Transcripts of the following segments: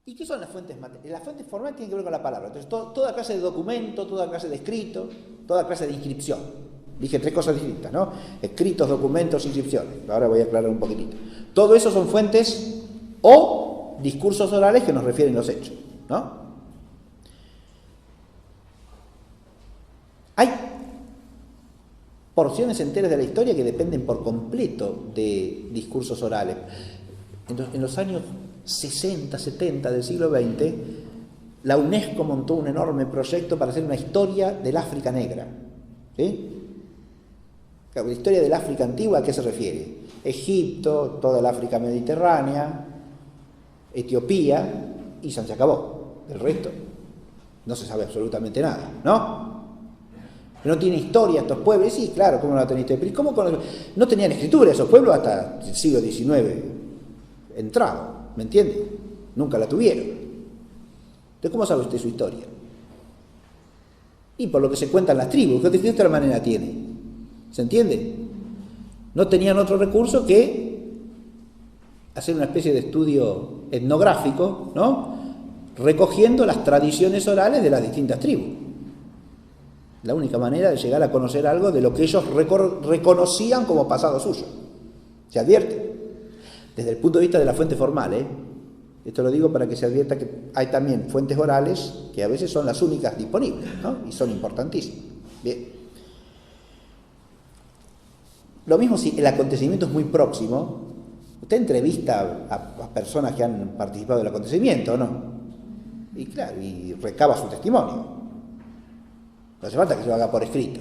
¿Y qué son las fuentes materiales? Las fuentes formales tienen que ver con la palabra. Entonces, toda clase de documento, toda clase de escrito, toda clase de inscripción. Dije tres cosas distintas, ¿no? Escritos, documentos, inscripciones. Ahora voy a aclarar un poquitito. Todo eso son fuentes o discursos orales que nos refieren los hechos, ¿no? Hay porciones enteras de la historia que dependen por completo de discursos orales. En los años 60, 70 del siglo XX, la UNESCO montó un enorme proyecto para hacer una historia del África negra. ¿Sí? Claro, la historia del África antigua, ¿a qué se refiere? Egipto, toda el África mediterránea, Etiopía, y se acabó. El resto no se sabe absolutamente nada, ¿no? No tiene historia estos pueblos. Sí, claro, ¿cómo no tenían historia? Pero ¿cómo no tenían escritura esos pueblos hasta el siglo XIX entrado? ¿Me entiende? Nunca la tuvieron. Entonces, ¿cómo sabe usted su historia? Y por lo que se cuentan las tribus, ¿qué otra manera tiene? ¿Se entiende? No tenían otro recurso que hacer una especie de estudio etnográfico, ¿no? Recogiendo las tradiciones orales de las distintas tribus. La única manera de llegar a conocer algo de lo que ellos reconocían como pasado suyo. ¿Se advierte? Desde el punto de vista de la fuente formal, esto lo digo para que se advierta que hay también fuentes orales que a veces son las únicas disponibles, ¿no? Y son importantísimas. Bien. Lo mismo si el acontecimiento es muy próximo, usted entrevista a personas que han participado del acontecimiento, ¿no? Y claro, y recaba su testimonio. No hace falta que se lo haga por escrito,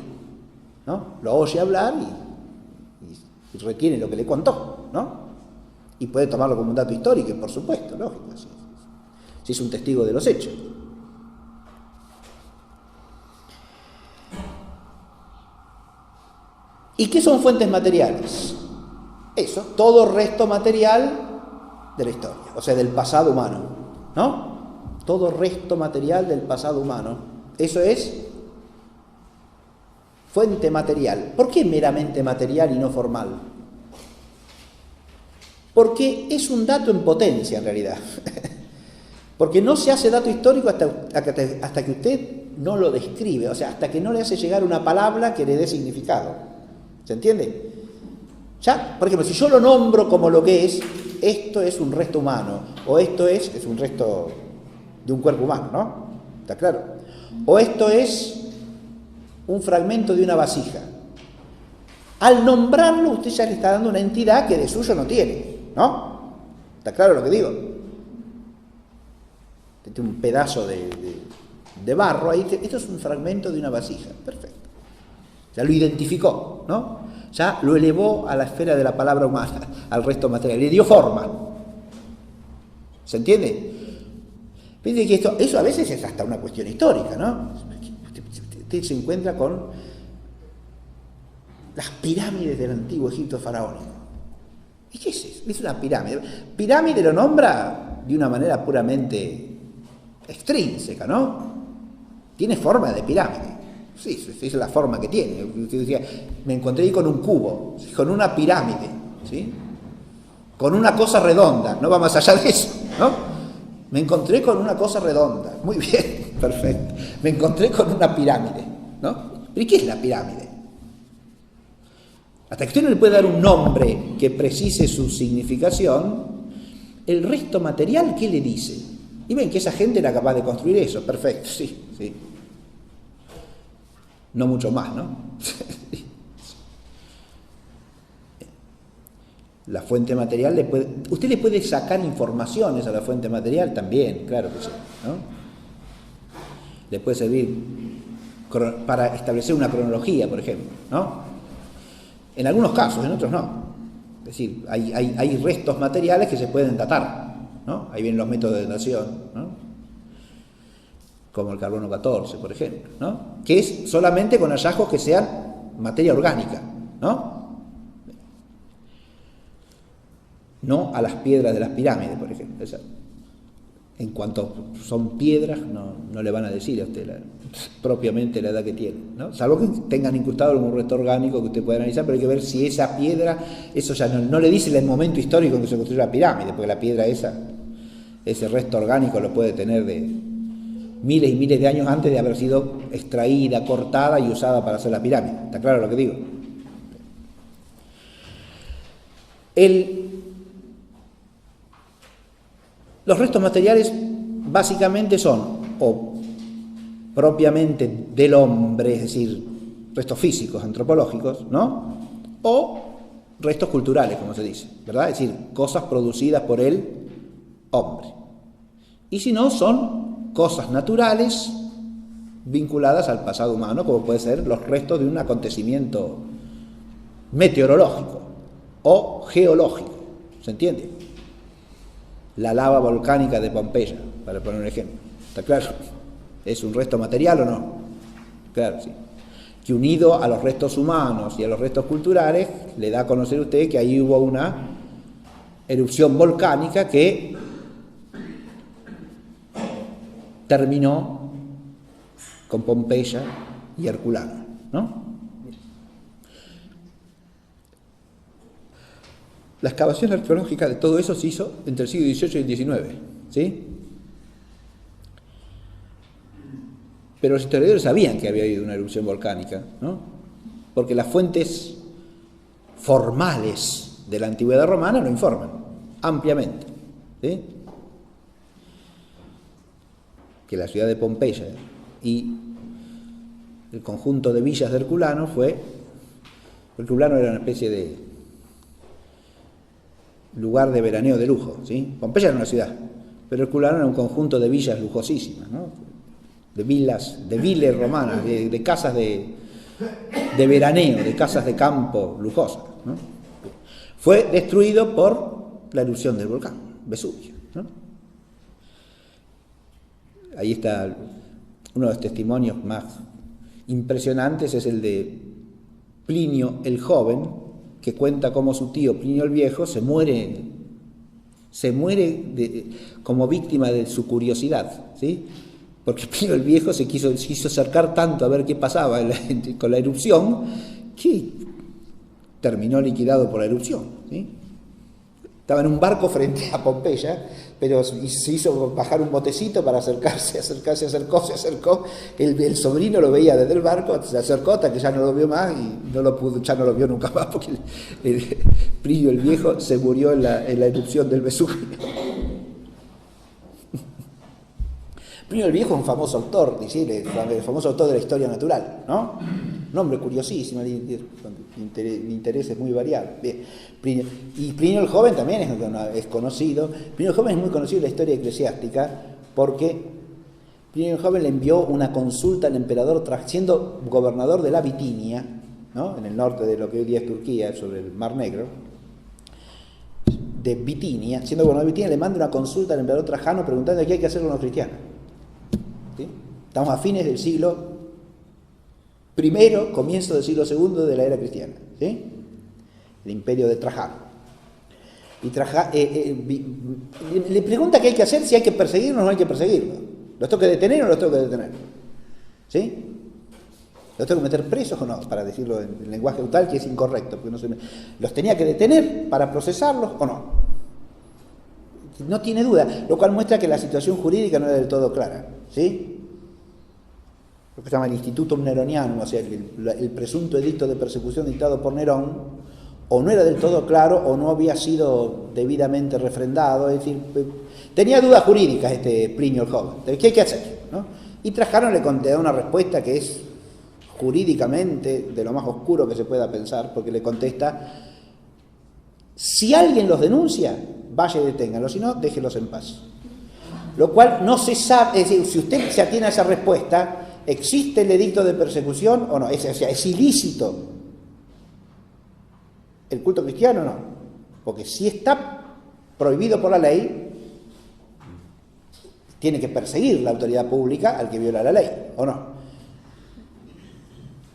¿no? Lo oye hablar y retiene lo que le contó, ¿no? Y puede tomarlo como un dato histórico, por supuesto, lógico, si es un testigo de los hechos. ¿Y qué son fuentes materiales? Eso, todo resto material de la historia, o sea, del pasado humano, ¿no? Todo resto material del pasado humano. Eso es fuente material. ¿Por qué meramente material y no formal? Porque es un dato en potencia, en realidad. Porque no se hace dato histórico hasta que usted no lo describe, o sea, hasta que no le hace llegar una palabra que le dé significado. ¿Se entiende? Ya, por ejemplo, si yo lo nombro como lo que es, esto es un resto humano, o esto es un resto de un cuerpo humano, ¿no? ¿Está claro? O esto es un fragmento de una vasija. Al nombrarlo, usted ya le está dando una entidad que de suyo no tiene, ¿no? ¿Está claro lo que digo? Tiene un pedazo de barro ahí, esto es un fragmento de una vasija, perfecto. Ya lo identificó, ¿no? Ya lo elevó a la esfera de la palabra humana, al resto material, le dio forma. ¿Se entiende? Fíjense que eso a veces es hasta una cuestión histórica, ¿no? Usted se encuentra con las pirámides del antiguo Egipto faraónico. ¿Y qué es eso? Es una pirámide. Pirámide lo nombra de una manera puramente extrínseca, ¿no? Tiene forma de pirámide. Sí, esa es la forma que tiene. Usted decía, me encontré ahí con un cubo, con una pirámide, ¿sí? Con una cosa redonda, no va más allá de eso, ¿no? Me encontré con una cosa redonda. Muy bien, perfecto. Me encontré con una pirámide, ¿no? ¿Pero qué es la pirámide? Hasta que usted no le puede dar un nombre que precise su significación, el resto material, ¿qué le dice? Y ven que esa gente era capaz de construir eso, perfecto, sí, sí. No mucho más, ¿no? La fuente material usted le puede sacar informaciones a la fuente material también, claro que sí, ¿no? Le puede servir para establecer una cronología, por ejemplo, ¿no? En algunos casos, en otros no. Es decir, hay restos materiales que se pueden datar, ¿no? Ahí vienen los métodos de datación, ¿no? Como el carbono 14, por ejemplo, ¿no? Que es solamente con hallazgos que sean materia orgánica, ¿no? No a las piedras de las pirámides, por ejemplo. En cuanto son piedras, no le van a decir a usted propiamente la edad que tiene, ¿no? Salvo que tengan incrustado algún resto orgánico que usted pueda analizar, pero hay que ver si esa piedra, eso ya no le dice el momento histórico en que se construyó la pirámide, porque la piedra esa ese resto orgánico lo puede tener de miles y miles de años antes de haber sido extraída, cortada y usada para hacer la pirámide. ¿Está claro lo que digo? Los restos materiales básicamente son o propiamente del hombre, es decir, restos físicos, antropológicos, ¿no? O restos culturales, como se dice, ¿verdad? Es decir, cosas producidas por el hombre. Y si no, son cosas naturales vinculadas al pasado humano, como puede ser los restos de un acontecimiento meteorológico o geológico, ¿se entiende? La lava volcánica de Pompeya, para poner un ejemplo. ¿Está claro? ¿Es un resto material o no? Claro, sí. Que unido a los restos humanos y a los restos culturales, le da a conocer a usted que ahí hubo una erupción volcánica que terminó con Pompeya y Herculano, ¿no? La excavación arqueológica de todo eso se hizo entre el siglo XVIII y el XIX, ¿sí? Pero los historiadores sabían que había habido una erupción volcánica, ¿no? Porque las fuentes formales de la antigüedad romana lo informan ampliamente, ¿sí? Que la ciudad de Pompeya y el conjunto de villas de Herculano Herculano era una especie de lugar de veraneo de lujo, ¿sí? Pompeya era una ciudad, pero Herculano era un conjunto de villas lujosísimas, ¿no? De viles romanas, de casas de veraneo, de casas de campo lujosas, ¿no? Fue destruido por la erupción del volcán Vesubio, ¿no? Ahí está uno de los testimonios más impresionantes, es el de Plinio el Joven, que cuenta cómo su tío Plinio el Viejo se muere como víctima de su curiosidad, ¿sí? Porque Plinio el Viejo se quiso acercar tanto a ver qué pasaba con la erupción, que terminó liquidado por la erupción, ¿sí? Estaba en un barco frente a Pompeya, pero se hizo bajar un botecito para acercarse, acercó. El sobrino lo veía desde el barco, se acercó hasta que ya no lo vio más y ya no lo vio nunca más, porque Plinio el Viejo se murió en la erupción del Vesubio. Plinio el Viejo es un famoso autor, el famoso autor de la historia natural, ¿no? Un hombre curiosísimo, de intereses muy variados. Y Plinio el Joven también es conocido. Plinio el Joven es muy conocido en la historia eclesiástica porque Plinio el Joven le envió una consulta al emperador, siendo gobernador de la Bitinia, ¿no? En el norte de lo que hoy día es Turquía, sobre el Mar Negro, de Bitinia, siendo gobernador de Bitinia, le manda una consulta al emperador Trajano preguntando qué hay que hacer con los cristianos. ¿Sí? Estamos a fines del siglo I, comienzo del siglo II de la era cristiana, ¿sí? El imperio de Trajano. Y le pregunta qué hay que hacer, si hay que perseguirlos o no hay que perseguirlos. ¿Los tengo que detener o no los tengo que detener? ¿Sí? ¿Los tengo que meter presos o no? Para decirlo en lenguaje actual, que es incorrecto. Porque ¿los tenía que detener para procesarlos o no? No tiene duda, lo cual muestra que la situación jurídica no era del todo clara, ¿sí? Lo que se llama el Institutum Neronianum, o sea, el presunto edicto de persecución dictado por Nerón, o no era del todo claro o no había sido debidamente refrendado, es decir, tenía dudas jurídicas Plinio el Joven. ¿Qué hay que hacer? ¿No? Y Trajano le da una respuesta que es jurídicamente de lo más oscuro que se pueda pensar, porque le contesta: si alguien los denuncia, vaya y deténganlo, si no, déjelos en paz. Lo cual no se sabe, es decir, si usted se atiene a esa respuesta, ¿existe el edicto de persecución o no? O sea, ¿es ilícito el culto cristiano o no? Porque si está prohibido por la ley, tiene que perseguir la autoridad pública al que viola la ley, ¿o no?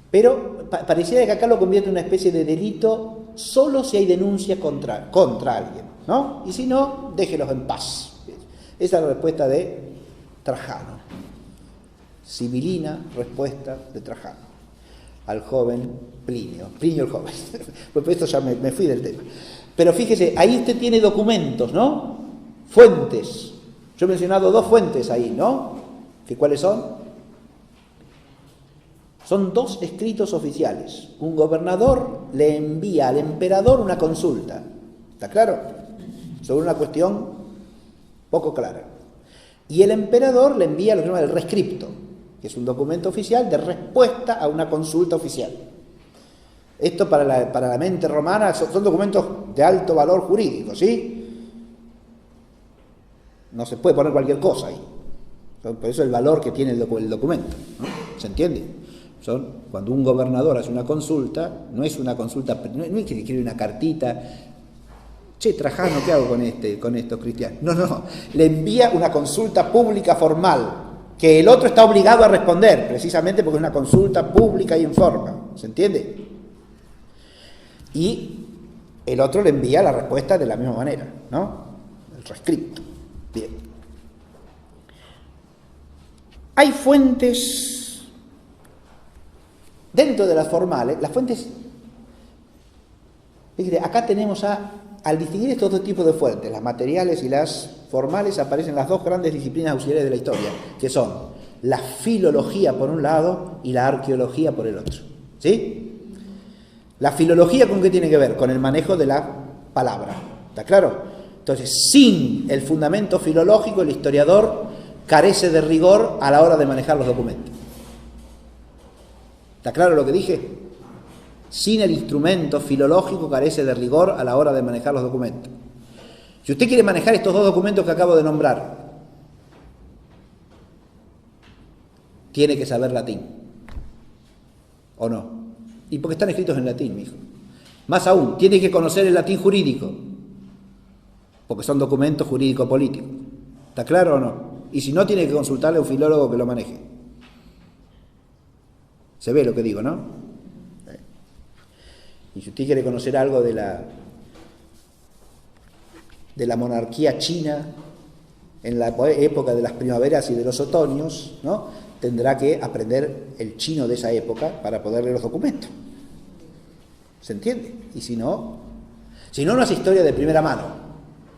Pero pareciera que acá lo convierte en una especie de delito solo si hay denuncia contra alguien, ¿no? Y si no, déjelos en paz. Esa es la respuesta de Trajano. Sibilina respuesta de Trajano al joven Plinio el Joven. Pues esto ya me fui del tema. Pero fíjese, ahí usted tiene documentos, ¿no? Fuentes Yo he mencionado dos fuentes ahí, ¿no? ¿Que cuáles son? Son dos escritos oficiales. Un gobernador le envía al emperador una consulta. ¿Está claro? Sobre una cuestión poco clara. Y el emperador le envía lo que se llama el rescripto, que es un documento oficial de respuesta a una consulta oficial. Esto para la mente romana son documentos de alto valor jurídico, ¿sí? No se puede poner cualquier cosa ahí. Por eso el valor que tiene el documento, ¿no? ¿Se entiende? Cuando un gobernador hace una consulta, no es una consulta, no es que escribe una cartita, che, Trajano, ¿qué hago con estos cristianos? No, le envía una consulta pública formal, que el otro está obligado a responder, precisamente porque es una consulta pública y en forma, ¿se entiende? Y el otro le envía la respuesta de la misma manera, ¿no? El rescripto. Bien. Hay fuentes, dentro de las formales, las fuentes, fíjate, acá tenemos al distinguir estos dos tipos de fuentes, las materiales y las formales, aparecen las dos grandes disciplinas auxiliares de la historia, que son la filología por un lado y la arqueología por el otro, ¿sí? La filología, ¿con qué tiene que ver? Con el manejo de la palabra, ¿está claro? Entonces, sin el fundamento filológico, el historiador carece de rigor a la hora de manejar los documentos. ¿Está claro lo que dije? Sin el instrumento filológico carece de rigor a la hora de manejar los documentos. Si usted quiere manejar estos dos documentos que acabo de nombrar, tiene que saber latín, ¿o no? Y porque están escritos en latín, mijo. Más aún, tiene que conocer el latín jurídico, porque son documentos jurídico-políticos. ¿Está claro o no? Y si no, tiene que consultarle a un filólogo que lo maneje. Se ve lo que digo, ¿no? Y si usted quiere conocer algo de la monarquía china en la época de las primaveras y de los otoños, ¿no?, tendrá que aprender el chino de esa época para poder leer los documentos. ¿Se entiende? Y si no es historia de primera mano,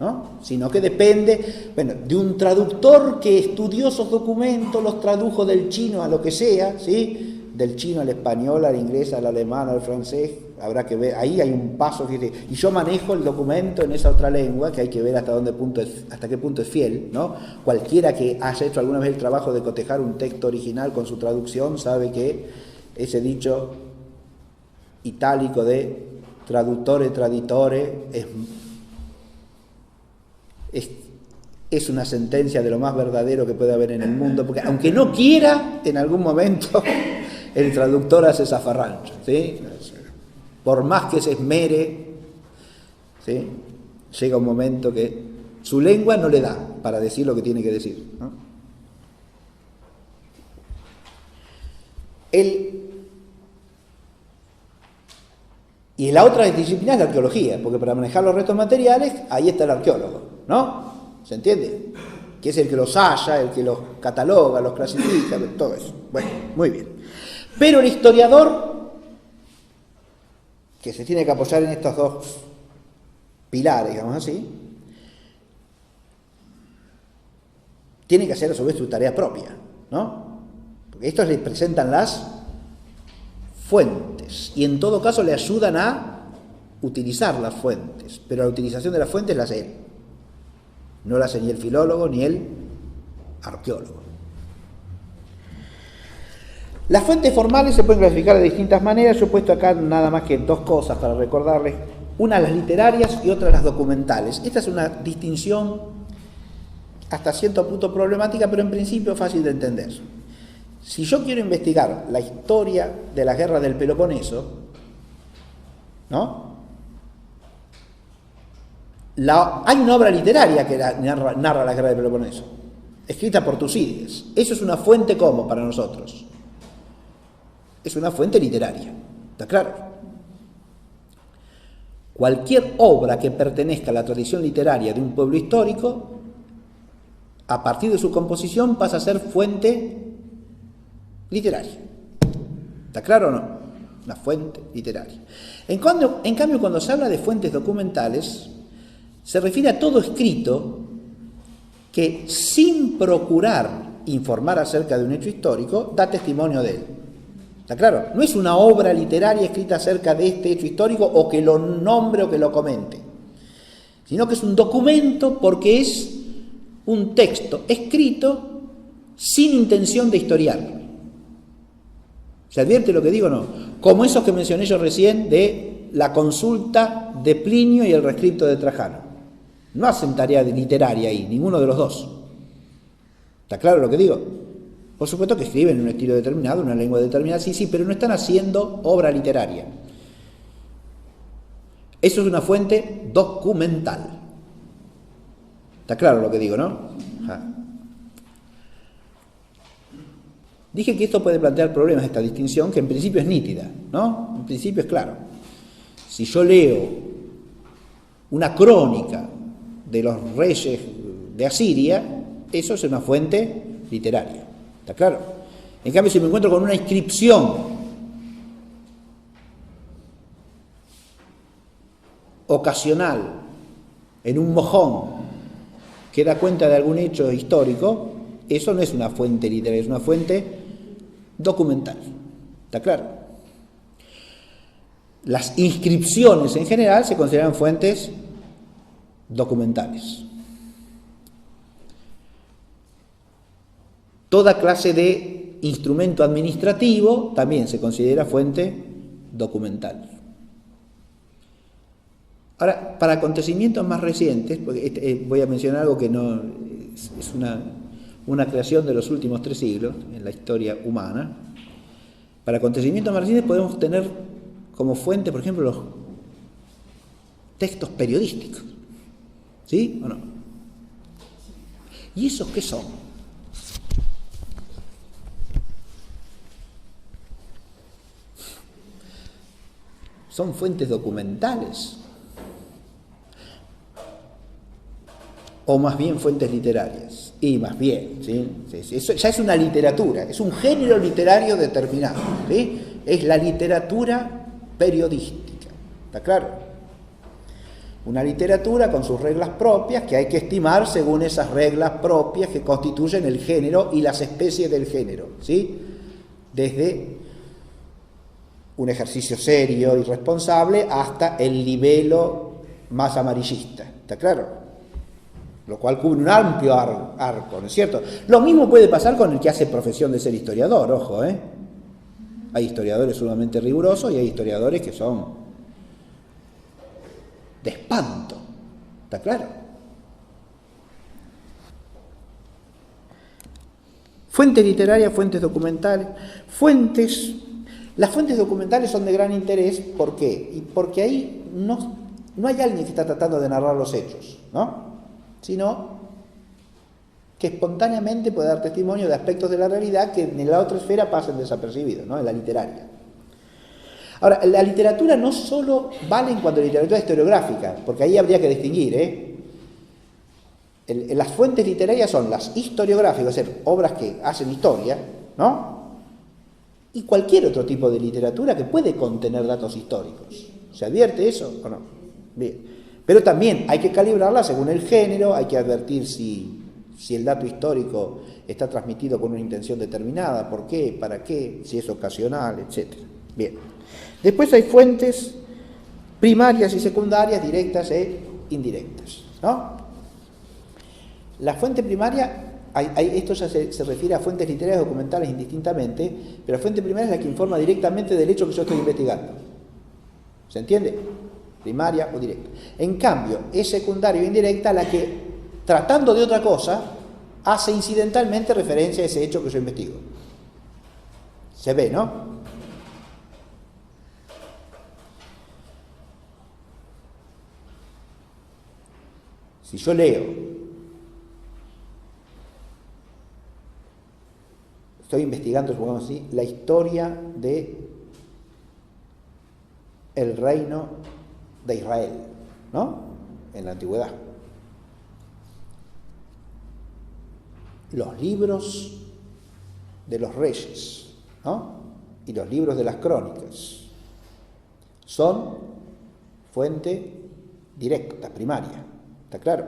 ¿no? Sino que depende, bueno, de un traductor que estudió esos documentos, los tradujo del chino a lo que sea, ¿sí? Del chino al español, al inglés, al alemán, al francés. Habrá que ver, ahí hay un paso, y yo manejo el documento en esa otra lengua, que hay que ver hasta qué punto es fiel, ¿no? Cualquiera que haya hecho alguna vez el trabajo de cotejar un texto original con su traducción sabe que ese dicho itálico de traduttore traditore es una sentencia de lo más verdadero que puede haber en el mundo, porque aunque no quiera, en algún momento el traductor hace zafarrancho, ¿sí? Por más que se esmere, ¿sí?, llega un momento que su lengua no le da para decir lo que tiene que decir, ¿no? Y la otra disciplina es la arqueología, porque para manejar los restos materiales, ahí está el arqueólogo, ¿no? ¿Se entiende? Que es el que los halla, el que los cataloga, los clasifica, todo eso. Bueno, muy bien. Pero el historiador, que se tiene que apoyar en estos dos pilares, digamos así, tiene que hacer a su vez su tarea propia, ¿no? Porque estos le presentan las fuentes y en todo caso le ayudan a utilizar las fuentes, pero la utilización de las fuentes la hace él, no la hace ni el filólogo ni el arqueólogo. Las fuentes formales se pueden clasificar de distintas maneras. Yo he puesto acá nada más que dos cosas para recordarles, una las literarias y otra las documentales. Esta es una distinción hasta cierto punto problemática, pero en principio fácil de entender. Si yo quiero investigar la historia de las guerras del Peloponeso, ¿no?, hay una obra literaria que narra la guerra del Peloponeso, escrita por Tucídides. Eso es una fuente ¿cómo para nosotros? Es una fuente literaria, ¿está claro? Cualquier obra que pertenezca a la tradición literaria de un pueblo histórico, a partir de su composición pasa a ser fuente literaria. ¿Está claro o no? Una fuente literaria. En cambio, cuando se habla de fuentes documentales, se refiere a todo escrito que sin procurar informar acerca de un hecho histórico, da testimonio de él. ¿Está claro? No es una obra literaria escrita acerca de este hecho histórico o que lo nombre o que lo comente, sino que es un documento porque es un texto escrito sin intención de historiar. ¿Se advierte lo que digo o no? Como esos que mencioné yo recién de la consulta de Plinio y el rescripto de Trajano. No hacen tarea literaria ahí, ninguno de los dos. ¿Está claro lo que digo? Por supuesto que escriben en un estilo determinado, una lengua determinada, sí, pero no están haciendo obra literaria. Eso es una fuente documental. ¿Está claro lo que digo, no? Dije que esto puede plantear problemas, esta distinción, que en principio es nítida, ¿no? En principio es claro. Si yo leo una crónica de los reyes de Asiria, eso es una fuente literaria. ¿Está claro? En cambio, si me encuentro con una inscripción ocasional en un mojón que da cuenta de algún hecho histórico, eso no es una fuente literaria, es una fuente documental. ¿Está claro? Las inscripciones en general se consideran fuentes documentales. Toda clase de instrumento administrativo también se considera fuente documental. Ahora, para acontecimientos más recientes, porque voy a mencionar algo que no es una creación de los últimos 3 siglos en la historia humana. Para acontecimientos más recientes podemos tener como fuente, por ejemplo, los textos periodísticos. ¿Sí o no? ¿Y esos qué son? Son fuentes documentales, o más bien fuentes literarias, y más bien, ¿sí? Eso ya es una literatura, es un género literario determinado, ¿sí? Es la literatura periodística, ¿está claro? Una literatura con sus reglas propias que hay que estimar según esas reglas propias que constituyen el género y las especies del género, ¿sí? Desde un ejercicio serio y responsable hasta el libelo más amarillista, ¿está claro? Lo cual cubre un amplio arco, ¿no es cierto? Lo mismo puede pasar con el que hace profesión de ser historiador, ojo, ¿eh? Hay historiadores sumamente rigurosos y hay historiadores que son de espanto, ¿está claro? Fuentes literarias, fuentes documentales, las fuentes documentales son de gran interés, ¿por qué? Y porque ahí no hay alguien que está tratando de narrar los hechos, ¿no? Sino que espontáneamente puede dar testimonio de aspectos de la realidad que en la otra esfera pasan desapercibidos, ¿no? En la literaria. Ahora, la literatura no solo vale en cuanto a literatura historiográfica, porque ahí habría que distinguir, las fuentes literarias son las historiográficas, es decir, obras que hacen historia, ¿no? Y cualquier otro tipo de literatura que puede contener datos históricos. ¿Se advierte eso o no? Bien. Pero también hay que calibrarla según el género, hay que advertir si el dato histórico está transmitido con una intención determinada, por qué, para qué, si es ocasional, etc. Bien. Después hay fuentes primarias y secundarias, directas e indirectas, ¿no? La fuente primaria, esto ya se refiere a fuentes literarias documentales indistintamente, pero la fuente primaria es la que informa directamente del hecho que yo estoy investigando. ¿Se entiende? Primaria o directa. En cambio, es secundaria o indirecta la que, tratando de otra cosa, hace incidentalmente referencia a ese hecho que yo investigo. ¿Se ve, no? Si yo leo, estoy investigando, supongamos así, la historia de el reino de Israel, ¿no? En la antigüedad. Los libros de los reyes, ¿no? Y los libros de las crónicas son fuente directa, primaria, ¿está claro?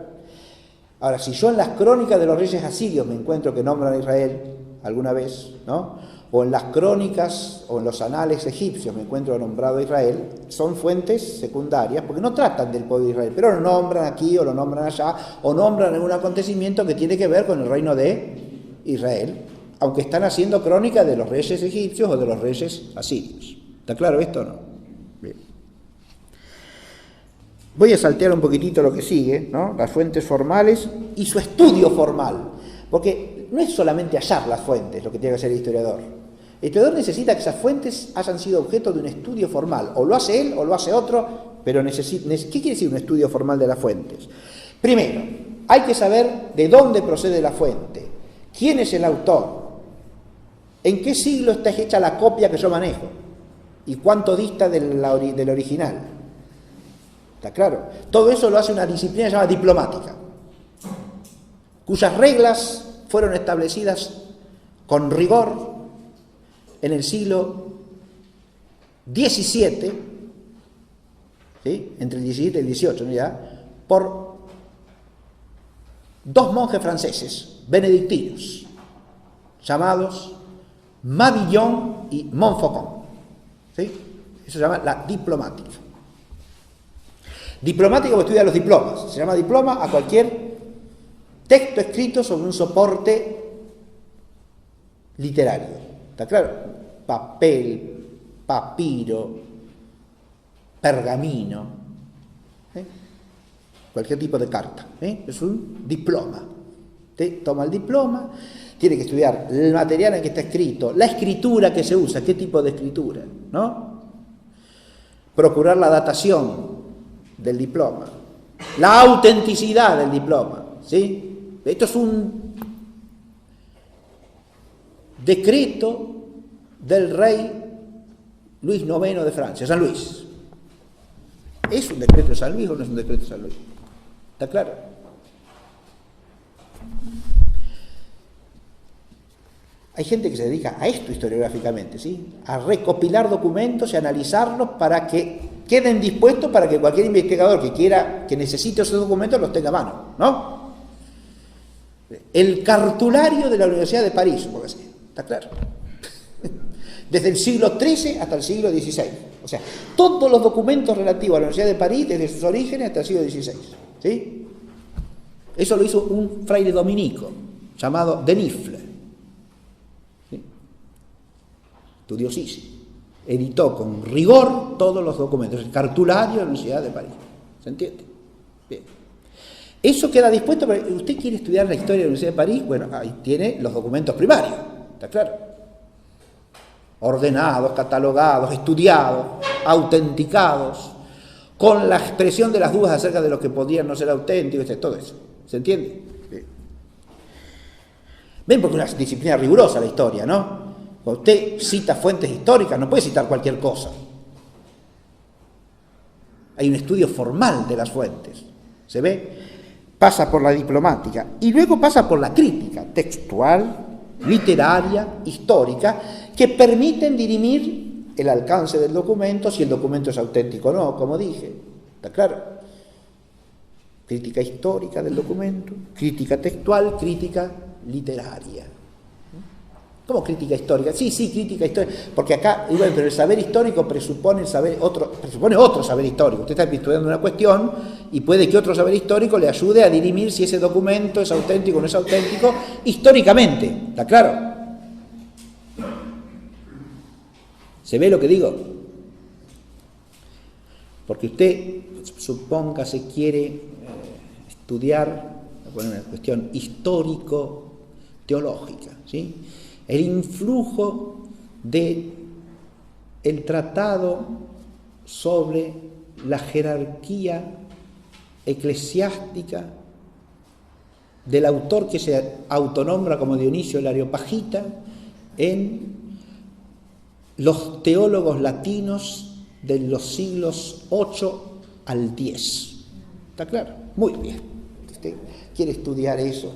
Ahora, si yo en las crónicas de los reyes asirios me encuentro que nombran a Israel alguna vez, ¿no?, o en las crónicas o en los anales egipcios me encuentro nombrado a Israel, son fuentes secundarias, porque no tratan del pueblo de Israel, pero lo nombran aquí o lo nombran allá, o nombran algún acontecimiento que tiene que ver con el reino de Israel, aunque están haciendo crónica de los reyes egipcios o de los reyes asirios. ¿Está claro esto o no? Bien. Voy a saltear un poquitito lo que sigue, ¿no?, las fuentes formales y su estudio formal, porque no es solamente hallar las fuentes lo que tiene que hacer el historiador. El historiador necesita que esas fuentes hayan sido objeto de un estudio formal, o lo hace él o lo hace otro, pero ¿qué quiere decir un estudio formal de las fuentes? Primero, hay que saber de dónde procede la fuente, quién es el autor, en qué siglo está hecha la copia que yo manejo y cuánto dista del original. ¿Está claro? Todo eso lo hace una disciplina llamada diplomática, cuyas reglas fueron establecidas con rigor en el siglo XVII, ¿sí?, entre el XVII y el XVIII, ¿no?, ya, por dos monjes franceses benedictinos llamados Mabillon y Montfaucon, ¿sí? Eso se llama la diplomática. Diplomática porque estudia los diplomas. Se llama diploma a cualquier texto escrito sobre un soporte literario. ¿Está claro? Papel, papiro, pergamino, cualquier tipo de carta, es un diploma. Usted toma el diploma, tiene que estudiar el material en que está escrito, la escritura que se usa, qué tipo de escritura, ¿no? Procurar la datación del diploma, la autenticidad del diploma, ¿sí? Esto es un decreto del rey Luis IX de Francia, San Luis. ¿Es un decreto de San Luis o no es un decreto de San Luis? ¿Está claro? Hay gente que se dedica a esto historiográficamente, ¿sí?, a recopilar documentos y analizarlos para que queden dispuestos para que cualquier investigador que necesite esos documentos los tenga a mano, ¿no? El cartulario de la Universidad de París, por así, ¿está claro? Desde el siglo XIII hasta el siglo XVI. O sea, todos los documentos relativos a la Universidad de París, desde sus orígenes hasta el siglo XVI. ¿Sí? Eso lo hizo un fraile dominico llamado Denifle. ¿Sí? Estudiosísimo. Editó con rigor todos los documentos, el cartulario de la Universidad de París. ¿Se entiende? Bien. Eso queda dispuesto, pero usted quiere estudiar la historia de la Universidad de París, bueno, ahí tiene los documentos primarios, ¿está claro? Ordenados, catalogados, estudiados, autenticados, con la expresión de las dudas acerca de lo que podían no ser auténticos, todo eso. ¿Se entiende? Bien. Ven, porque es una disciplina rigurosa la historia, ¿no? Cuando usted cita fuentes históricas, no puede citar cualquier cosa. Hay un estudio formal de las fuentes. ¿Se ve? Pasa por la diplomática y luego pasa por la crítica textual, literaria, histórica, que permiten dirimir el alcance del documento, si el documento es auténtico o no, como dije. ¿Está claro? Crítica histórica del documento, crítica textual, crítica literaria. ¿Cómo crítica histórica? Sí, crítica histórica, porque acá, bueno, pero el saber histórico presupone otro saber histórico. Usted está estudiando una cuestión y puede que otro saber histórico le ayude a dirimir si ese documento es auténtico o no es auténtico históricamente. ¿Está claro? ¿Se ve lo que digo? Porque usted, suponga, se quiere estudiar una cuestión histórico-teológica, ¿sí? El influjo de el tratado sobre la jerarquía eclesiástica del autor que se autonombra como Dionisio el Areopagita en los teólogos latinos de los siglos 8 al 10. ¿Está claro? Muy bien. ¿Usted quiere estudiar eso?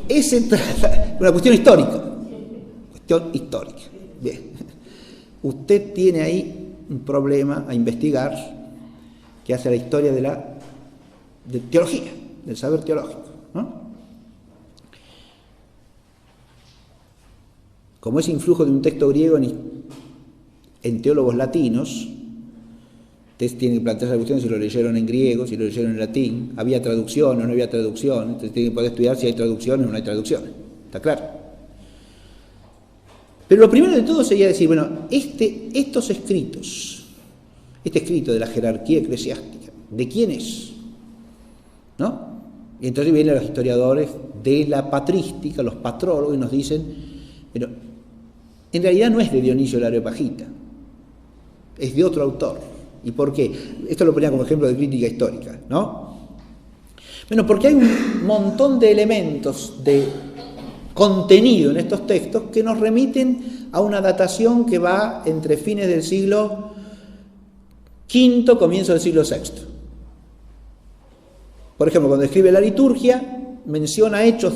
Es una cuestión histórica. Cuestión histórica. Bien. Usted tiene ahí un problema a investigar que hace la historia de la de teología, del saber teológico, ¿no? Como ese influjo de un texto griego en teólogos latinos, ustedes tienen que plantearse la cuestión si lo leyeron en griego, si lo leyeron en latín, había traducción o no había traducción, entonces tienen que poder estudiar si hay traducciones o no hay traducciones, ¿está claro? Pero lo primero de todo sería decir, bueno, estos escritos, este escrito de la jerarquía eclesiástica, ¿de quién es? ¿No? Y entonces vienen los historiadores de la patrística, los patrólogos, y nos dicen, pero en realidad no es de Dionisio el Areopagita, es de otro autor. ¿Y por qué? Esto lo ponía como ejemplo de crítica histórica, ¿no? Bueno, porque hay un montón de elementos de contenido en estos textos que nos remiten a una datación que va entre fines del siglo V, comienzo del siglo VI. Por ejemplo, cuando escribe la liturgia, menciona hechos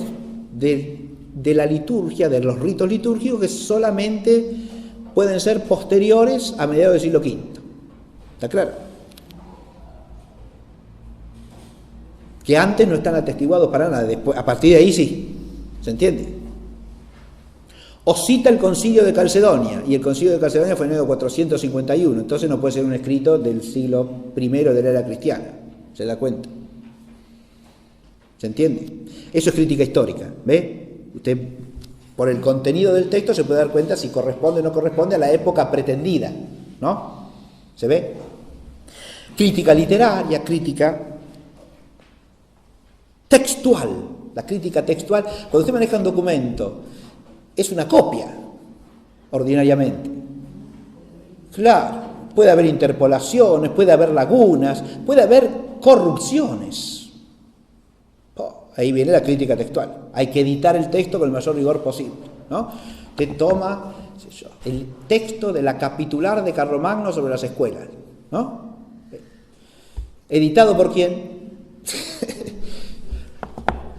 de la liturgia, de los ritos litúrgicos, que solamente pueden ser posteriores a mediados del siglo V. ¿Está claro? Que antes no están atestiguados para nada, después, a partir de ahí sí. ¿Se entiende? O cita el Concilio de Calcedonia, y el Concilio de Calcedonia fue en el año 451, entonces no puede ser un escrito del siglo I de la era cristiana. ¿Se da cuenta? ¿Se entiende? Eso es crítica histórica, ¿ve? Usted, por el contenido del texto, se puede dar cuenta si corresponde o no corresponde a la época pretendida, ¿no? ¿Se ve? Crítica literaria, crítica textual. La crítica textual, cuando usted maneja un documento, es una copia, ordinariamente. Claro, puede haber interpolaciones, puede haber lagunas, puede haber corrupciones. Ahí viene la crítica textual. Hay que editar el texto con el mayor rigor posible, ¿no? Usted toma, qué sé yo, el texto de la capitular de Carlomagno sobre las escuelas, ¿no? ¿Editado por quién?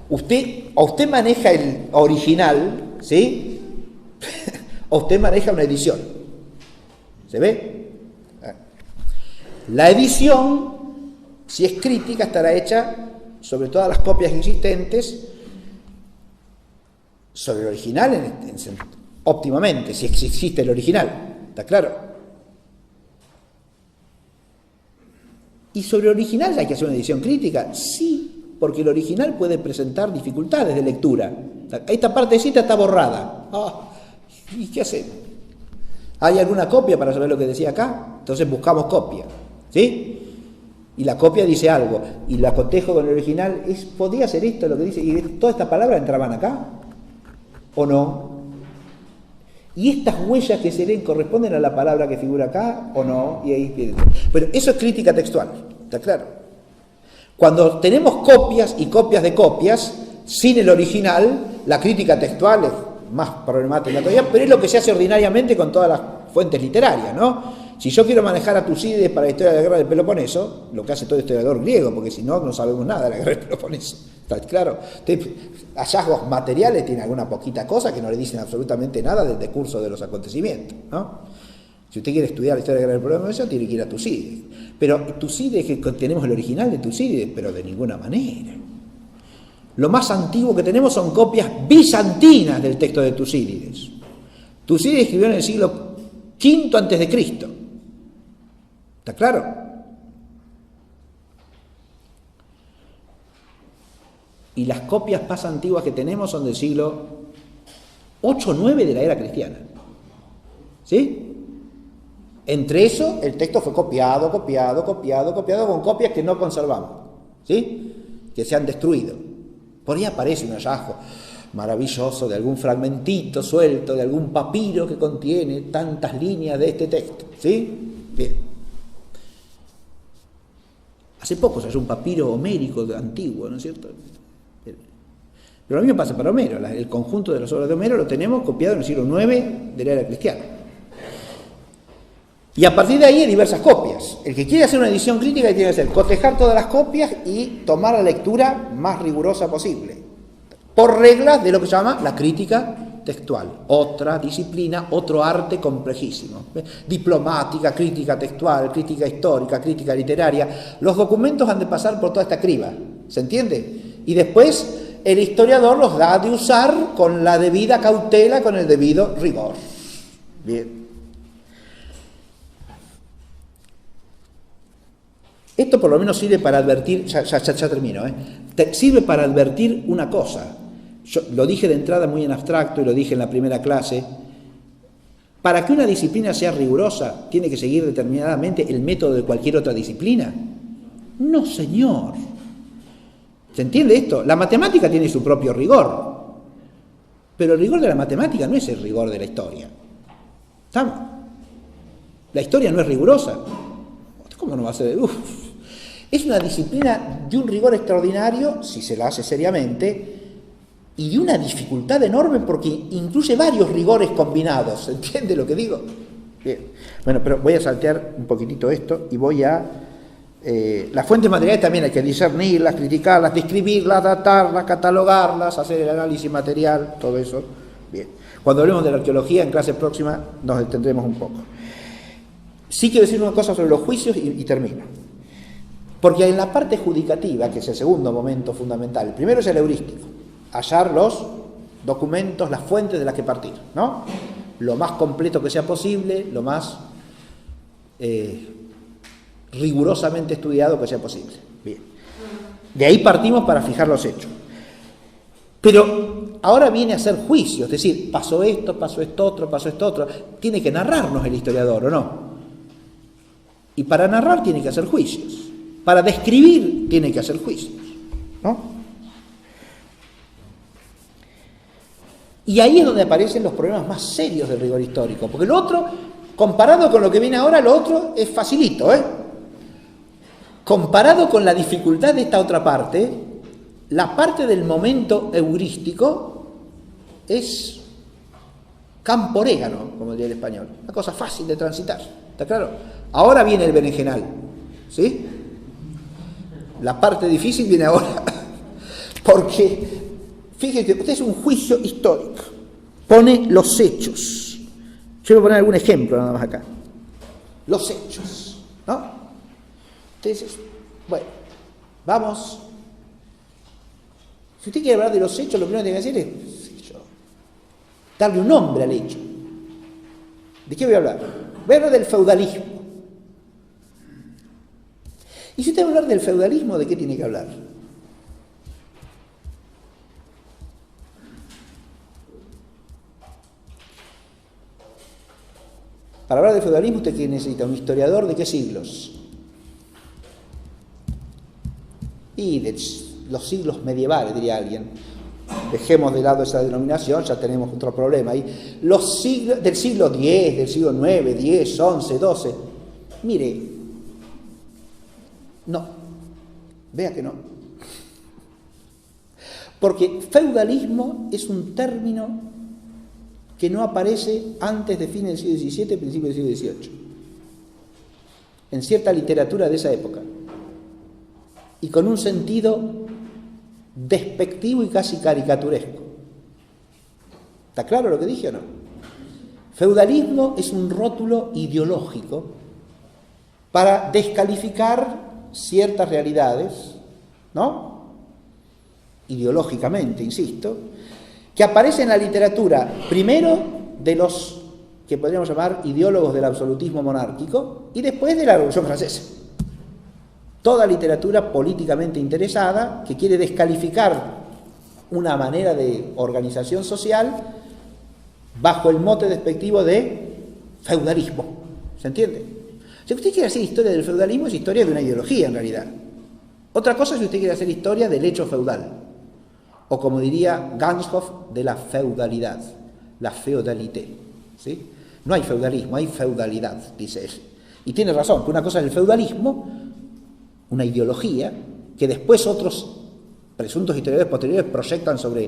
Usted maneja el original, ¿sí? O usted maneja una edición. ¿Se ve? La edición, si es crítica, estará hecha sobre todas las copias existentes, sobre el original, óptimamente, si existe el original. ¿Está claro? ¿Y sobre el original hay que hacer una edición crítica? Sí. Porque el original puede presentar dificultades de lectura. Esta partecita está borrada. ¿Y qué hacemos? ¿Hay alguna copia para saber lo que decía acá? Entonces buscamos copia, ¿sí? Y la copia dice algo, y la cotejo con el original, ¿podría ser esto lo que dice? ¿Y todas estas palabras entraban acá? ¿O no? ¿Y estas huellas que se leen corresponden a la palabra que figura acá? ¿O no? Y ahí, pero eso es crítica textual, ¿está claro? Cuando tenemos copias y copias de copias, sin el original, la crítica textual es más problemática todavía, pero es lo que se hace ordinariamente con todas las fuentes literarias, ¿no? Si yo quiero manejar a Tucídides para la historia de la guerra del Peloponeso, lo que hace todo historiador griego, porque si no, no sabemos nada de la guerra del Peloponeso. ¿Está claro? Hallazgos materiales tienen alguna poquita cosa que no le dicen absolutamente nada del decurso de los acontecimientos, ¿no? Si usted quiere estudiar la historia de la guerra del Peloponeso, tiene que ir a Tucídides. Pero Tucídides, que tenemos el original de Tucídides, pero de ninguna manera. Lo más antiguo que tenemos son copias bizantinas del texto de Tucídides. Tucídides escribió en el siglo V antes de Cristo. ¿Está claro? Y las copias más antiguas que tenemos son del siglo 8 o 9 de la era cristiana. ¿Sí? Entre eso, el texto fue copiado, con copias que no conservamos, ¿sí? Que se han destruido. Por ahí aparece un hallazgo maravilloso de algún fragmentito suelto, de algún papiro que contiene tantas líneas de este texto, ¿sí? Bien. Hace poco se halló un papiro homérico antiguo, ¿no es cierto? Pero lo mismo pasa para Homero. El conjunto de las obras de Homero lo tenemos copiado en el siglo IX de la era cristiana. Y a partir de ahí hay diversas copias. El que quiere hacer una edición crítica tiene que hacer cotejar todas las copias y tomar la lectura más rigurosa posible, por reglas de lo que se llama la crítica textual, otra disciplina, otro arte complejísimo. Diplomática, crítica textual, crítica histórica, crítica literaria. Los documentos han de pasar por toda esta criba, ¿se entiende? Y después el historiador los da de usar con la debida cautela, con el debido rigor. Bien. Esto por lo menos sirve para advertir, ya termino, sirve para advertir una cosa. Yo lo dije de entrada muy en abstracto y lo dije en la primera clase. Para que una disciplina sea rigurosa, ¿tiene que seguir determinadamente el método de cualquier otra disciplina? No, señor. ¿Se entiende esto? La matemática tiene su propio rigor, pero el rigor de la matemática no es el rigor de la historia. ¿Estamos? La historia no es rigurosa. ¿Cómo no va a ser? Es una disciplina de un rigor extraordinario, si se la hace seriamente, y de una dificultad enorme porque incluye varios rigores combinados. ¿Se entiende lo que digo? Bien. Bueno, pero voy a saltear un poquitito esto y voy a... las fuentes materiales también hay que discernirlas, criticarlas, describirlas, datarlas, catalogarlas, hacer el análisis material, todo eso. Bien. Cuando hablemos de la arqueología, en clase próxima nos detendremos un poco. Sí quiero decir una cosa sobre los juicios y termino. Porque en la parte judicativa, que es el segundo momento fundamental, el primero es el heurístico, hallar los documentos, las fuentes de las que partir, ¿no? Lo más completo que sea posible, lo más rigurosamente estudiado que sea posible. Bien. De ahí partimos para fijar los hechos. Pero ahora viene a hacer juicio, es decir, pasó esto otro. Tiene que narrarnos el historiador, ¿o no? Y para narrar tiene que hacer juicios. Para describir tiene que hacer juicios, ¿no? Y ahí es donde aparecen los problemas más serios del rigor histórico. Porque lo otro, comparado con lo que viene ahora, lo otro es facilito, Comparado con la dificultad de esta otra parte, la parte del momento heurístico es campo orégano, como diría el español. Una cosa fácil de transitar, ¿está claro? Ahora viene el berenjenal, ¿sí? La parte difícil viene ahora. Porque, fíjate, usted es un juicio histórico. Pone los hechos. Yo voy a poner algún ejemplo nada más acá. Los hechos, ¿no? Entonces, bueno, vamos. Si usted quiere hablar de los hechos, lo primero que tiene que hacer es darle un nombre al hecho. ¿De qué voy a hablar? Voy a hablar del feudalismo. Y si usted va a hablar del feudalismo, ¿de qué tiene que hablar? Para hablar del feudalismo, ¿usted qué necesita? ¿Un historiador de qué siglos? Y de los siglos medievales, diría alguien. Dejemos de lado esa denominación, ya tenemos otro problema ahí. Los siglos del siglo X, del siglo IX, X, XI, XII. Mire, no, vea que no. Porque feudalismo es un término que no aparece antes de fines del siglo XVII, principios del siglo XVIII. En cierta literatura de esa época. Y con un sentido despectivo y casi caricaturesco. ¿Está claro lo que dije o no? Feudalismo es un rótulo ideológico para descalificar ciertas realidades, ¿no? Ideológicamente, insisto, que aparecen en la literatura, primero de los que podríamos llamar ideólogos del absolutismo monárquico y después de la Revolución Francesa. Toda literatura políticamente interesada que quiere descalificar una manera de organización social bajo el mote despectivo de feudalismo. ¿Se entiende? Si usted quiere hacer historia del feudalismo, es historia de una ideología en realidad. Otra cosa es si usted quiere hacer historia del hecho feudal. O como diría Ganshof, de la feudalidad, la feudalité. ¿Sí? No hay feudalismo, hay feudalidad, dice él. Y tiene razón, que una cosa es el feudalismo, una ideología, que después otros presuntos historiadores posteriores proyectan sobre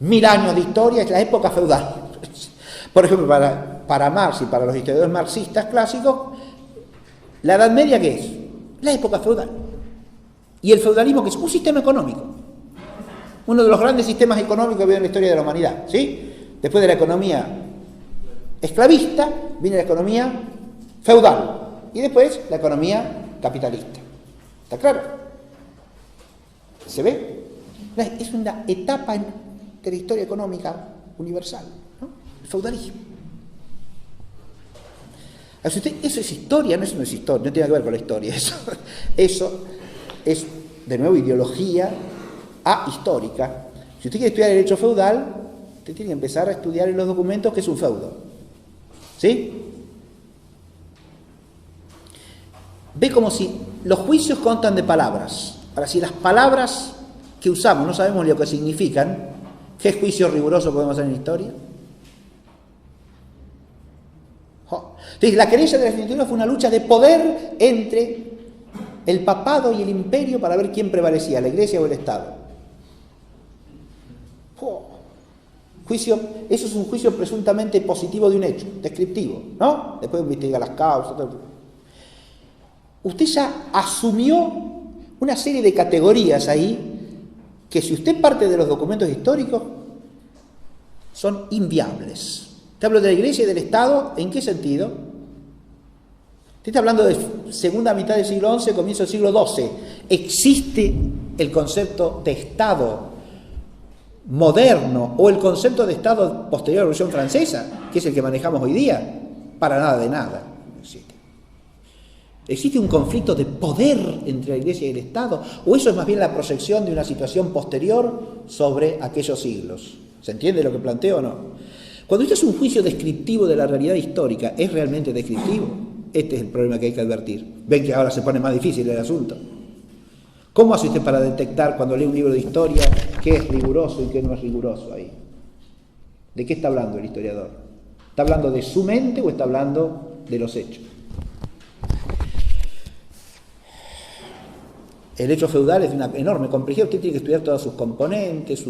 1000 años de historia, es la época feudal. Por ejemplo, para Marx y para los historiadores marxistas clásicos, ¿la Edad Media qué es? La época feudal. Y el feudalismo, que es un sistema económico. Uno de los grandes sistemas económicos que ha habido en la historia de la humanidad, ¿sí? Después de la economía esclavista, viene la economía feudal. Y después la economía capitalista. ¿Está claro? ¿Se ve? Es una etapa de la historia económica universal, ¿no? El feudalismo. Eso es historia, no, eso no es historia, no tiene que ver con la historia. Eso es, de nuevo, ideología ahistórica. Si usted quiere estudiar el derecho feudal, usted tiene que empezar a estudiar en los documentos qué es un feudo. ¿Sí? Ve como si los juicios constan de palabras. Ahora, si las palabras que usamos no sabemos lo que significan, ¿qué juicio riguroso podemos hacer en la historia? Entonces, la querella de la escritura fue una lucha de poder entre el papado y el imperio para ver quién prevalecía, la iglesia o el Estado. Juicio, eso es un juicio presuntamente positivo de un hecho, descriptivo, ¿no? Después investiga las causas. Todo. Usted ya asumió una serie de categorías ahí que, si usted parte de los documentos históricos, son inviables. Te hablo de la iglesia y del Estado, ¿en qué sentido? Usted está hablando de segunda mitad del siglo XI, comienzo del siglo XII. ¿Existe el concepto de Estado moderno o el concepto de Estado posterior a la Revolución Francesa, que es el que manejamos hoy día? Para nada de nada. ¿Existe un conflicto de poder entre la Iglesia y el Estado? ¿O eso es más bien la proyección de una situación posterior sobre aquellos siglos? ¿Se entiende lo que planteo o no? Cuando esto es un juicio descriptivo de la realidad histórica, ¿es realmente descriptivo? Este es el problema que hay que advertir. Ven que ahora se pone más difícil el asunto. ¿Cómo hace usted para detectar, cuando lee un libro de historia, qué es riguroso y qué no es riguroso ahí? ¿De qué está hablando el historiador? ¿Está hablando de su mente o está hablando de los hechos? El hecho feudal es de una enorme complejidad. Usted tiene que estudiar todos sus componentes,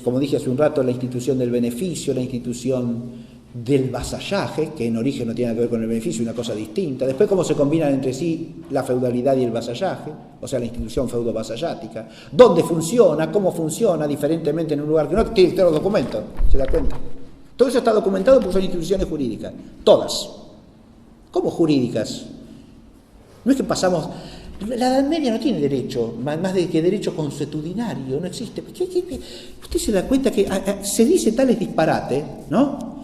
como dije hace un rato, la institución del beneficio, la institución del vasallaje, que en origen no tiene nada que ver con el beneficio, una cosa distinta. Después, cómo se combinan entre sí la feudalidad y el vasallaje, o sea, la institución feudo-vasallática. ¿Dónde funciona? ¿Cómo funciona? Diferentemente en un lugar que no tiene los documentos, ¿se da cuenta? Todo eso está documentado porque son instituciones jurídicas, todas. ¿Cómo jurídicas? No es que pasamos... La Edad Media no tiene derecho, más de que derecho consuetudinario, no existe. Usted se da cuenta que se dice tales disparates, ¿no?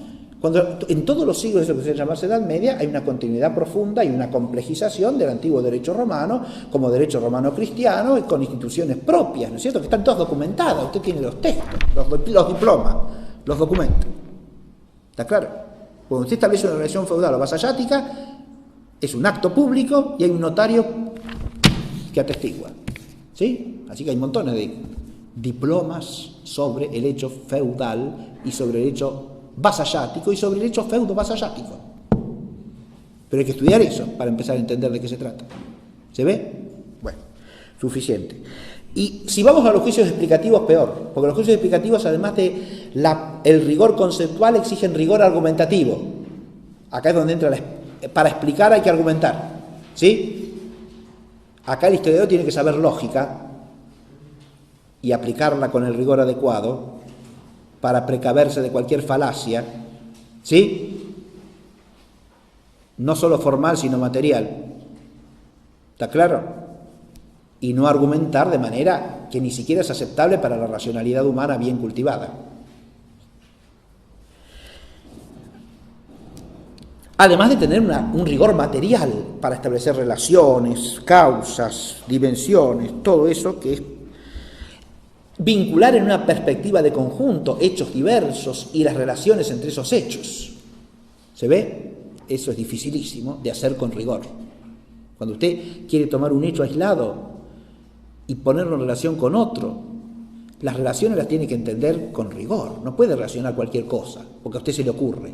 Cuando en todos los siglos de lo que se llama Edad Media hay una continuidad profunda y una complejización del antiguo derecho romano como derecho romano cristiano y con instituciones propias, ¿no es cierto? Que están todas documentadas. Usted tiene los textos, los diplomas, los documentos. ¿Está claro? Cuando usted establece una relación feudal o vasallática, es un acto público y hay un notario que atestigua, ¿sí? Así que hay montones de diplomas sobre el hecho feudal y sobre el hecho vasallático y sobre el hecho feudo-vasallático. Pero hay que estudiar eso para empezar a entender de qué se trata. ¿Se ve? Bueno, suficiente. Y si vamos a los juicios explicativos, peor, porque los juicios explicativos, además de el rigor conceptual, exigen rigor argumentativo. Acá es donde entra para explicar hay que argumentar, ¿sí? Acá el historiador tiene que saber lógica y aplicarla con el rigor adecuado para precaverse de cualquier falacia, ¿sí? No solo formal, sino material. ¿Está claro? Y no argumentar de manera que ni siquiera es aceptable para la racionalidad humana bien cultivada. Además de tener un rigor material para establecer relaciones, causas, dimensiones, todo eso que es vincular en una perspectiva de conjunto hechos diversos y las relaciones entre esos hechos. ¿Se ve? Eso es dificilísimo de hacer con rigor. Cuando usted quiere tomar un hecho aislado y ponerlo en relación con otro, las relaciones las tiene que entender con rigor. No puede relacionar cualquier cosa, porque a usted se le ocurre.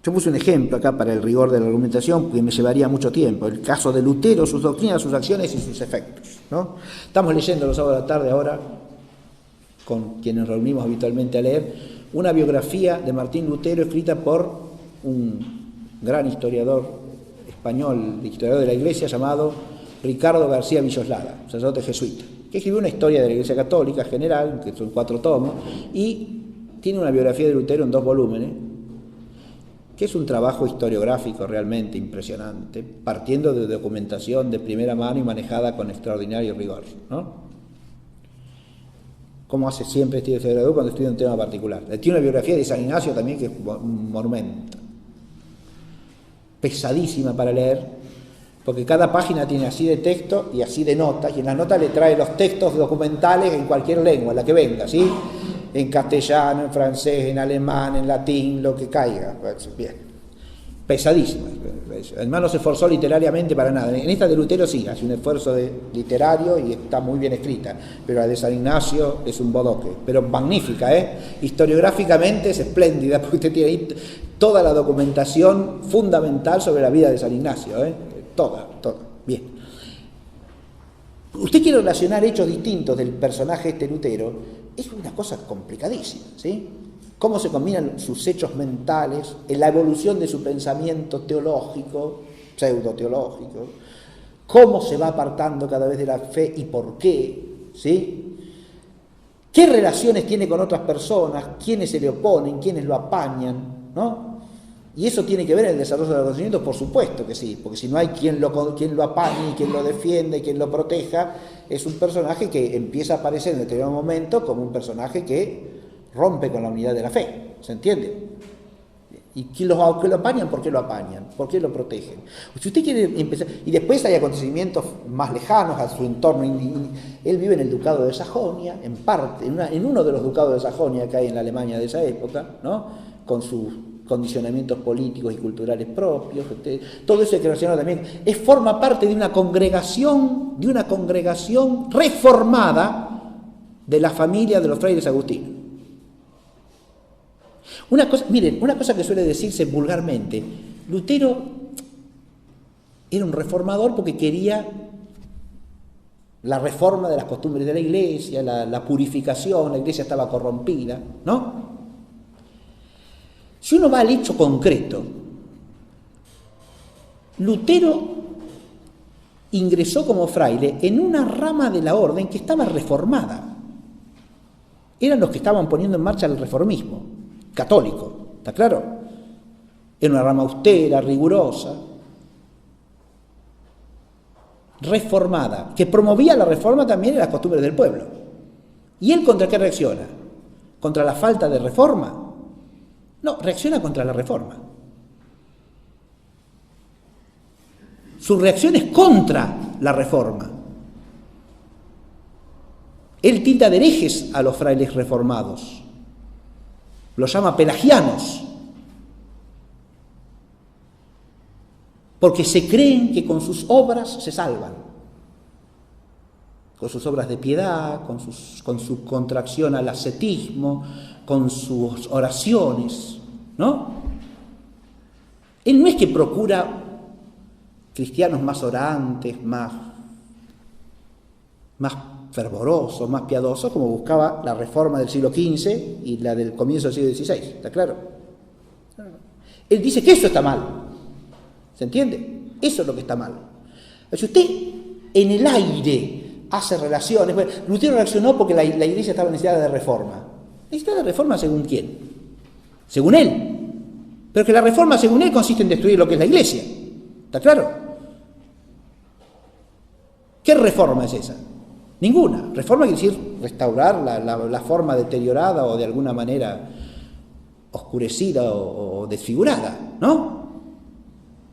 Yo puse un ejemplo acá para el rigor de la argumentación, porque me llevaría mucho tiempo. El caso de Lutero, sus doctrinas, sus acciones y sus efectos, ¿no? Estamos leyendo los sábados de la tarde ahora, con quienes reunimos habitualmente a leer, una biografía de Martín Lutero escrita por un gran historiador español, historiador de la Iglesia, llamado Ricardo García Villoslada, sacerdote jesuita, que escribió una historia de la Iglesia Católica general, que son 4 tomos, y tiene una biografía de Lutero en 2 volúmenes, que es un trabajo historiográfico realmente impresionante, partiendo de documentación de primera mano y manejada con extraordinario rigor, ¿no? Como hace siempre este historiador cuando estudia un tema particular. Tiene una biografía de San Ignacio también que es un monumento. Pesadísima para leer, porque cada página tiene así de texto y así de notas, y en las notas le trae los textos documentales en cualquier lengua, la que venga, ¿sí? En castellano, en francés, en alemán, en latín, lo que caiga. Bien. Pesadísima. Además no se esforzó literariamente para nada. En esta de Lutero sí, hace un esfuerzo literario y está muy bien escrita, pero la de San Ignacio es un bodoque, pero magnífica, historiográficamente es espléndida, porque usted tiene ahí toda la documentación fundamental sobre la vida de San Ignacio, toda, bien. Usted quiere relacionar hechos distintos del personaje Lutero, es una cosa complicadísima, ¿sí? Cómo se combinan sus hechos mentales, en la evolución de su pensamiento teológico, pseudo-teológico, cómo se va apartando cada vez de la fe y por qué, ¿sí? ¿Qué relaciones tiene con otras personas? ¿Quiénes se le oponen? ¿Quiénes lo apañan? ¿No? Y eso tiene que ver en el desarrollo de los conocimientos, por supuesto que sí, porque si no hay quien lo apañe, quien lo defienda y quien lo proteja, es un personaje que empieza a aparecer en determinado momento como un personaje que rompe con la unidad de la fe, ¿se entiende? ¿Y que lo apañan? ¿Por qué lo apañan? ¿Por qué lo protegen? Si usted quiere empezar, y después hay acontecimientos más lejanos a su entorno, él vive en el ducado de Sajonia, en parte, en uno de los ducados de Sajonia que hay en la Alemania de esa época, ¿no? Con sus condicionamientos políticos y culturales propios, todo eso hay que relacionarlo también, forma parte de una congregación reformada de la familia de los frailes agustinos. Miren, una cosa que suele decirse vulgarmente, Lutero era un reformador porque quería la reforma de las costumbres de la Iglesia, la purificación, la Iglesia estaba corrompida, ¿no? Si uno va al hecho concreto, Lutero ingresó como fraile en una rama de la orden que estaba reformada. Eran los que estaban poniendo en marcha el reformismo católico, ¿está claro? Era una rama austera, rigurosa, reformada, que promovía la reforma también en las costumbres del pueblo. ¿Y él contra qué reacciona? ¿Contra la falta de reforma? No, reacciona contra la reforma. Su reacción es contra la reforma. Él tilda de herejes a los frailes reformados. Los llama pelagianos. Porque se creen que con sus obras se salvan. Con sus obras de piedad, con su contracción al ascetismo, con sus oraciones, ¿no? Él no es que procura cristianos más orantes, más fervorosos, más piadosos, como buscaba la reforma del siglo XV y la del comienzo del siglo XVI, ¿está claro? Él dice que eso está mal, ¿se entiende? Eso es lo que está mal. Si usted en el aire hace relaciones, bueno, Lutero reaccionó porque la Iglesia estaba necesitada de reforma. ¿Necesitada de reforma según quién? Según él. Pero que la reforma según él consiste en destruir lo que es la Iglesia, ¿está claro? ¿Qué reforma es esa? Ninguna. Reforma quiere decir restaurar la forma deteriorada o de alguna manera oscurecida o desfigurada, ¿no?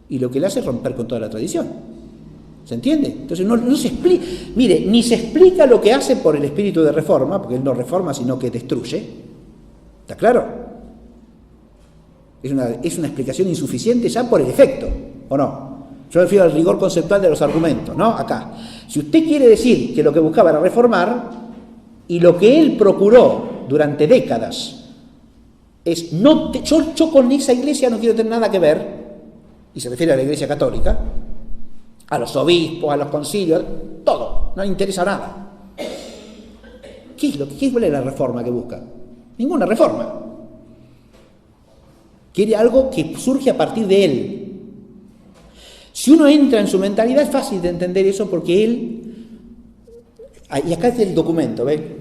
Y lo que le hace es romper con toda la tradición. ¿Se entiende? Entonces no se explica. Mire, ni se explica lo que hace por el espíritu de reforma, porque él no reforma sino que destruye. ¿Está claro? Es una explicación insuficiente ya por el efecto, ¿o no? Yo me refiero al rigor conceptual de los argumentos, ¿no? Acá. Si usted quiere decir que lo que buscaba era reformar, y lo que él procuró durante décadas es, yo con esa iglesia no quiero tener nada que ver, y se refiere a la Iglesia Católica, a los obispos, a los concilios, todo, no le interesa nada. ¿Cuál es la reforma que busca? Ninguna reforma. Quiere algo que surge a partir de él. Si uno entra en su mentalidad es fácil de entender eso porque él, y acá es el documento, ¿ven?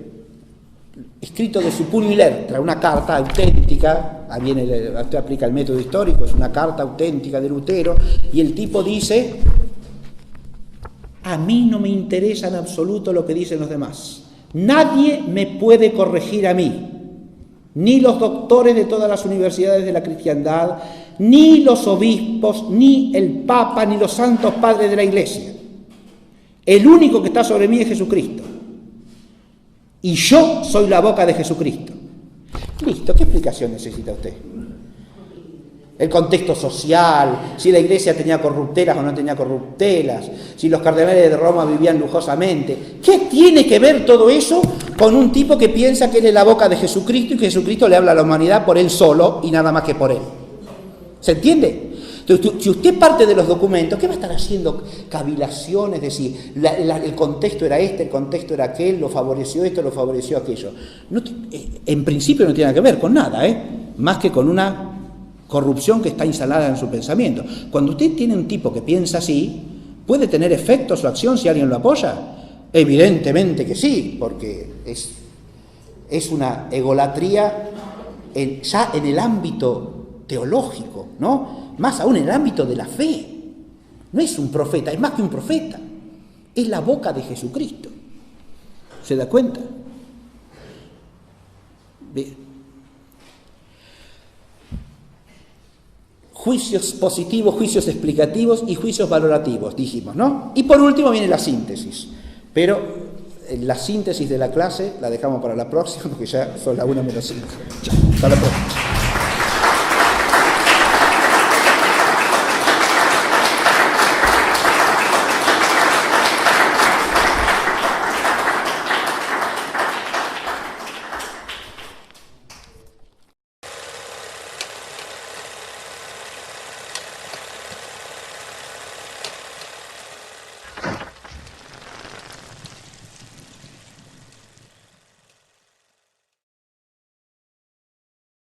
Escrito de su puño y letra, una carta auténtica, usted aplica el método histórico, es una carta auténtica de Lutero, y el tipo dice: a mí no me interesa en absoluto lo que dicen los demás, nadie me puede corregir a mí, ni los doctores de todas las universidades de la cristiandad, ni los obispos, ni el Papa, ni los santos padres de la Iglesia. El único que está sobre mí es Jesucristo. Y yo soy la boca de Jesucristo. Listo, ¿qué explicación necesita usted? El contexto social, si la Iglesia tenía corruptelas o no tenía corruptelas, si los cardenales de Roma vivían lujosamente. ¿Qué tiene que ver todo eso con un tipo que piensa que él es la boca de Jesucristo y que Jesucristo le habla a la humanidad por él solo y nada más que por él? ¿Se entiende? Entonces, si usted parte de los documentos, ¿qué va a estar haciendo? Cavilaciones, de si el contexto era este, el contexto era aquel, lo favoreció esto, lo favoreció aquello. No, en principio no tiene nada que ver con nada, más que con una corrupción que está instalada en su pensamiento. Cuando usted tiene un tipo que piensa así, ¿puede tener efecto su acción si alguien lo apoya? Evidentemente que sí, porque es una egolatría ya en el ámbito teológico, ¿no? Más aún en el ámbito de la fe. No es un profeta, es más que un profeta. Es la boca de Jesucristo. ¿Se da cuenta? Bien. Juicios positivos, juicios explicativos y juicios valorativos, dijimos, ¿no? Y por último viene la síntesis. Pero la síntesis de la clase la dejamos para la próxima, porque ya son las 1:05. Hasta la próxima.